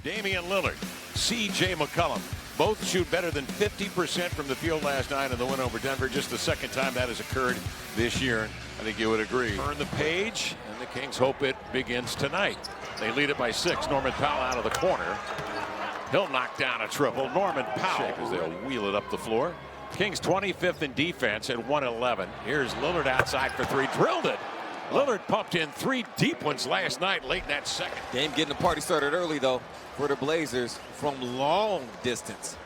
Damian Lillard, C.J. McCollum, both shoot better than 50% from the field last night in the win over Denver. Just the second time that has occurred this year. I think you would agree. Turn the page, and the Kings hope it begins tonight. They lead it by 6. Norman Powell out of the corner. He'll knock down a triple. Norman Powell as they'll wheel it up the floor. Kings 25th in defense at 111. Here's Lillard outside for 3. Drilled it. Lillard pumped in 3 deep ones last night late in that second. Game getting the party started early, though, for the Blazers from long distance.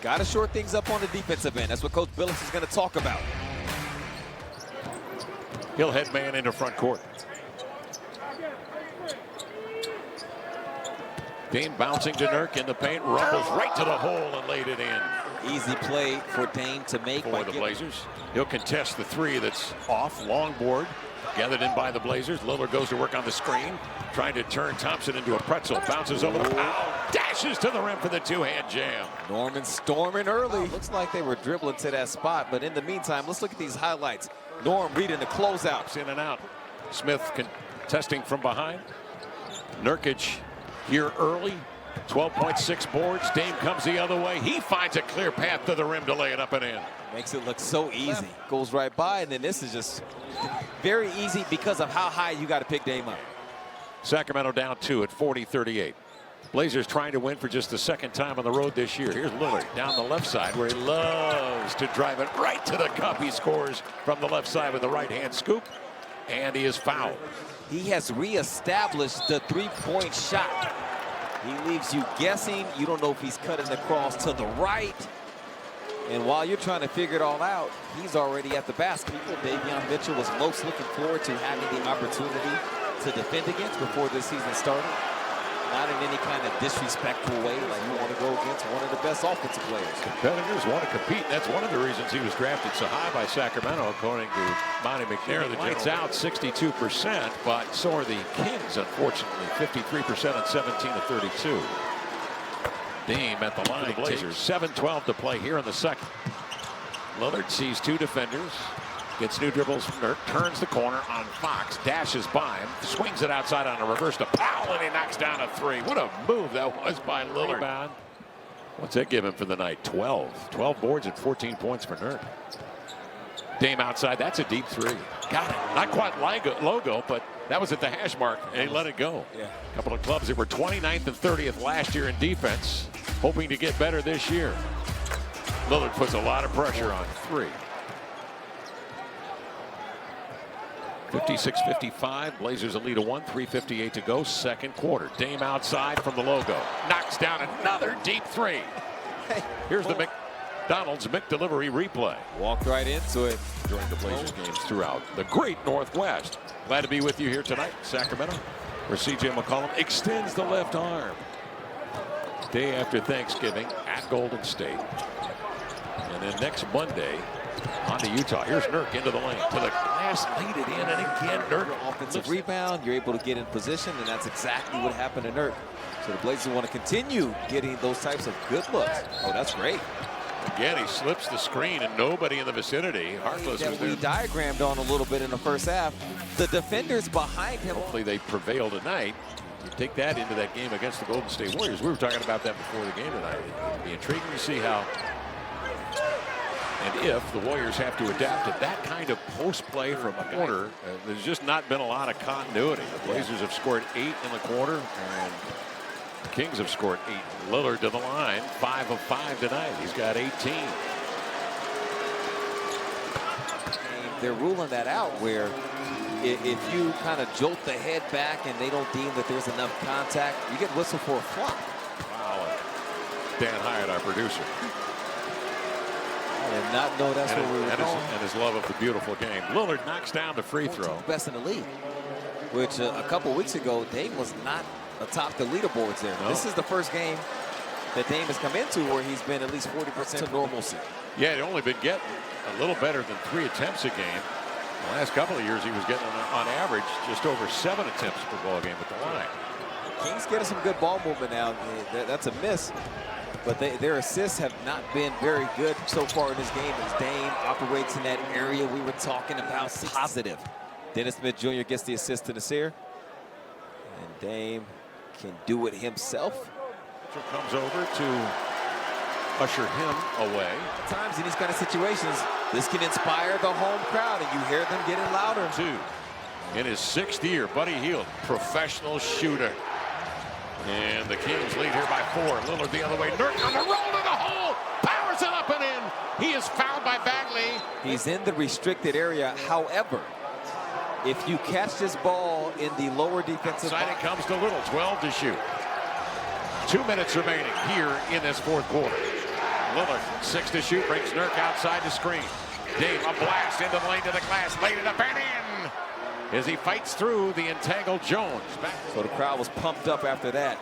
Got to short things up on the defensive end. That's what Coach Billups is going to talk about. He'll head man into front court. Dame bouncing to Nurk in the paint, rumbles right to the hole and laid it in. Easy play for Dame to make for the Blazers. He'll contest the 3 that's off, long board. Gathered in by the Blazers. Lillard goes to work on the screen, trying to turn Thompson into a pretzel. Bounces over the Powell, dashes to the rim for the 2-hand jam. Norman storming early. Looks like they were dribbling to that spot, but in the meantime, let's look at these highlights. Norm reading the closeouts. In and out. Smith contesting from behind. Nurkic here early. 12.6 boards. Dame comes the other way. He finds a clear path to the rim to lay it up and in. Makes it look so easy. Goes right by, and then this is just very easy because of how high you got to pick Dame up. Sacramento down 2 at 40-38. Blazers trying to win for just the second time on the road this year. Here's Lillard down the left side where he loves to drive it right to the cup. He scores from the left side with the right-hand scoop, and he is fouled. He has reestablished the three-point shot. He leaves you guessing. You don't know if he's cutting across to the right. And while you're trying to figure it all out, he's already at the basket. Davion Mitchell was most looking forward to having the opportunity to defend against before this season started. Not in any kind of disrespectful way, like you want to go against one of the best offensive players. Competitors want to compete, and that's one of the reasons he was drafted so high by Sacramento, according to Monty McNair. The lights out 62%, but so are the Kings, unfortunately, 53% on 17-32. Dame at the line, the Blazers, 7:12 to play here in the second. Lillard sees 2 defenders, gets new dribbles from Nurk, turns the corner on Fox, dashes by him, swings it outside on a reverse to Powell, and he knocks down a 3. What a move that was by Lillard. What's that give him for the night? 12. 12 boards and 14 points for Nurk. Dame outside, that's a deep 3. Got it. Not quite logo, but that was at the hash mark, and he let it go. Yeah. A couple of clubs that were 29th and 30th last year in defense, hoping to get better this year. Lillard puts a lot of pressure on 3. 56-55, Blazers a lead of 1, 3:58 to go, second quarter. Dame outside from the logo, knocks down another deep 3. Here's the McDonald's McDelivery replay. Walked right into it. During the Blazers games throughout the great Northwest. Glad to be with you here tonight, Sacramento, where C.J. McCollum extends the left arm. Day after Thanksgiving at Golden State. And then next Monday, on to Utah. Here's Nurk into the lane. To the glass, laid it in, and again, Nurk. Offensive rebound, you're able to get in position, and that's exactly what happened to Nurk. So the Blazers want to continue getting those types of good looks. Oh, that's great. Again, he slips the screen, and nobody in the vicinity. Harkless was there. We diagrammed on a little bit in the first half. The defenders behind him. Hopefully they prevail tonight. You take that into that game against the Golden State Warriors. We were talking about that before the game tonight. It'll be intriguing to see how and if the Warriors have to adapt to that kind of post play from a corner. There's just not been a lot of continuity. The Blazers have scored 8 in the quarter, and the Kings have scored 8. Lillard to the line, 5 of 5 tonight. He's got 18. They're ruling that out where if you kind of jolt the head back and they don't deem that there's enough contact, you get whistled for a flop. Wow. Dan Hyatt, our producer. I did not know that's what we were going. And his love of the beautiful game. Lillard knocks down the free throw. Best in the league, which a couple weeks ago, Dame was not atop the leaderboards there. No. This is the first game that Dame has come into where he's been at least 40% to normalcy. Yeah, he'd only been getting a little better than 3 attempts a game. The last couple of years, he was getting on average just over 7 attempts per ball game at the line. Kings getting some good ball movement now. That's a miss. But their assists have not been very good so far in this game as Dame operates in that area we were talking about. Positive. Dennis Smith Jr. gets the assist to Nasir. And Dame can do it himself. Mitchell comes over to usher him away. At times in these kind of situations, this can inspire the home crowd, and you hear them getting louder. 2. In his 6th year, Buddy Hield, professional shooter. And the Kings lead here by 4. Lillard the other way. Nurk on the roll to the hole. Powers it up and in. He is fouled by Bagley. He's in the restricted area. However, if you catch this ball in the lower defensive Outside it comes to Little. 12 to shoot. 2 minutes remaining here in this 4th quarter. Lillard, 6 to shoot, brings Nurk outside to screen. Dame, a blast into the lane to the glass, laid it up and in as he fights through the entangled Jones. So the crowd was pumped up after that.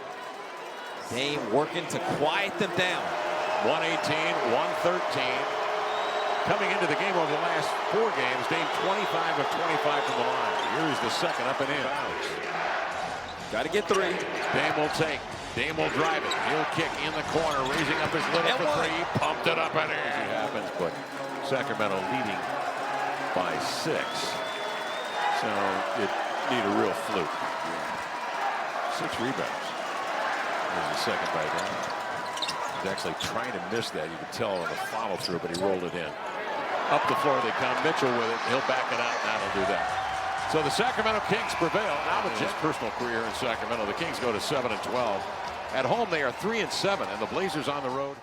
Dame working to quiet them down. 118, 113. Coming into the game over the last 4 games, Dame 25 of 25 from the line. Here's the second up and in. Got to get 3. Dame will take. Dame will drive it. He'll kick in the corner, raising up his Little for 3. Pumped it up and in. It happens, but Sacramento leading by 6. So it need a real fluke. 6 rebounds. There's the second by Dame. He's actually trying to miss that. You could tell on the follow through, but he rolled it in. Up the floor they come. Mitchell with it. He'll back it out. That'll do that. So the Sacramento Kings prevail. Now with his personal career in Sacramento, the Kings go to 7-12. At home, they are 3-7, and the Blazers on the road.